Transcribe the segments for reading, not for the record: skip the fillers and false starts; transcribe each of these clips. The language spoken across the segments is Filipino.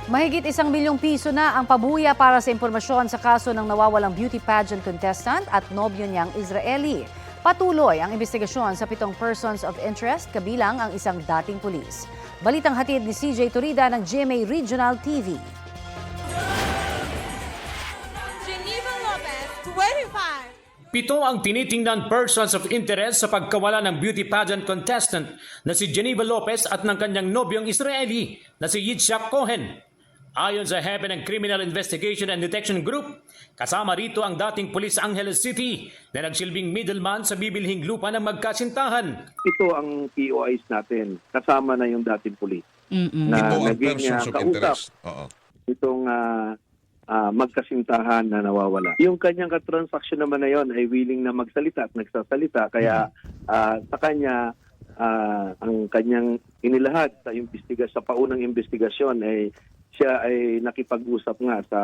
Mahigit ₱1 milyong na ang pabuya para sa impormasyon sa kaso ng nawawalang beauty pageant contestant at nobyo niyang Israeli. Patuloy ang investigasyon sa 7 persons of interest, kabilang ang isang dating pulis. Balitang hatid ni CJ Turida ng GMA Regional TV. Geneva Lopez, 25. 7 ang tinitingnan persons of interest sa pagkawala ng beauty pageant contestant na si Geneva Lopez at ng kanyang nobyong Israeli na si Yitzhak Cohen. Ayon sa Heaven and Criminal Investigation and Detection Group, kasama rito ang dating Police Angeles City na nagsilbing middleman sa bibilhing lupa ng magkasintahan. Ito ang POIs natin, kasama na yung dating pulis. Na Ito ang naging persons of kausap interest. Oo. itong magkasintahan na nawawala. Yung kanyang katransaksyon naman na yon ay willing na magsalita at nagsasalita. Kaya sa kanya, ang kanyang inilahad sa paunang investigasyon ay siya ay nakipag-usap nga sa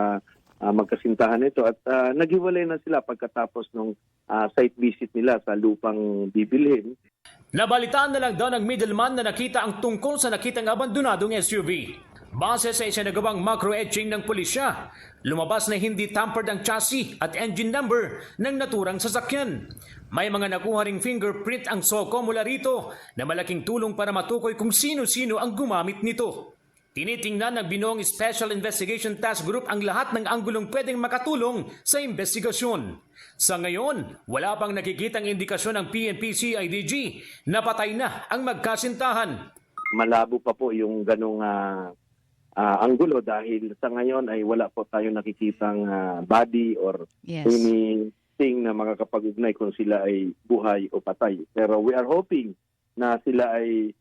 magkasintahan nito at naghiwalay na sila pagkatapos ng site visit nila sa lupang bibilhin. Nabalitaan na lang daw ng middleman na nakita ang tungkol sa nakitang abandonadong SUV. Base sa isinagawang macro-etching ng pulisya, lumabas na hindi tampered ang chassis at engine number ng naturang sasakyan. May mga nakuha ring fingerprint ang SOCO mula rito na malaking tulong para matukoy kung sino-sino ang gumamit nito. Tinitingnan ng binuong Special Investigation Task Group ang lahat ng anggulong pwedeng makatulong sa investigasyon. Sa ngayon, wala pang nakikitang indikasyon ng PNP-CIDG na patay na ang magkasintahan. Malabo pa po yung ganong anggulo dahil sa ngayon ay wala po tayong nakikitang body or anything na makakapag-ugnay kung sila ay buhay o patay. Pero we are hoping na sila ay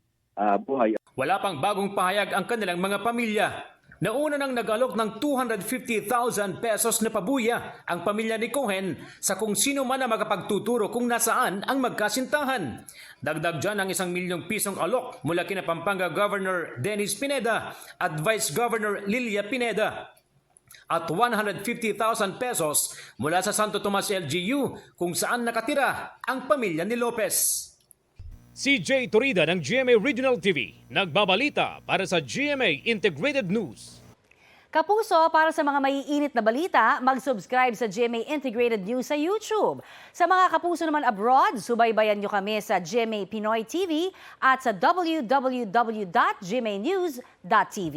buhay. Wala pang bagong pahayag ang kanilang mga pamilya. Nauna nang nag-alok ng 250,000 pesos na pabuya ang pamilya ni Cohen sa kung sino man na makapagtuturo kung nasaan ang magkasintahan. Dagdag dyan ang ₱1 milyong alok mula kina Pampanga Governor Dennis Pineda at Vice Governor Lilia Pineda. At 150,000 pesos mula sa Santo Tomas LGU kung saan nakatira ang pamilya ni Lopez. CJ Turida ng GMA Regional TV, nagbabalita para sa GMA Integrated News. Kapuso, para sa mga maiinit na balita, mag-subscribe sa GMA Integrated News sa YouTube. Sa mga kapuso naman abroad, subaybayan nyo kami sa GMA Pinoy TV at sa www.gmanews.tv.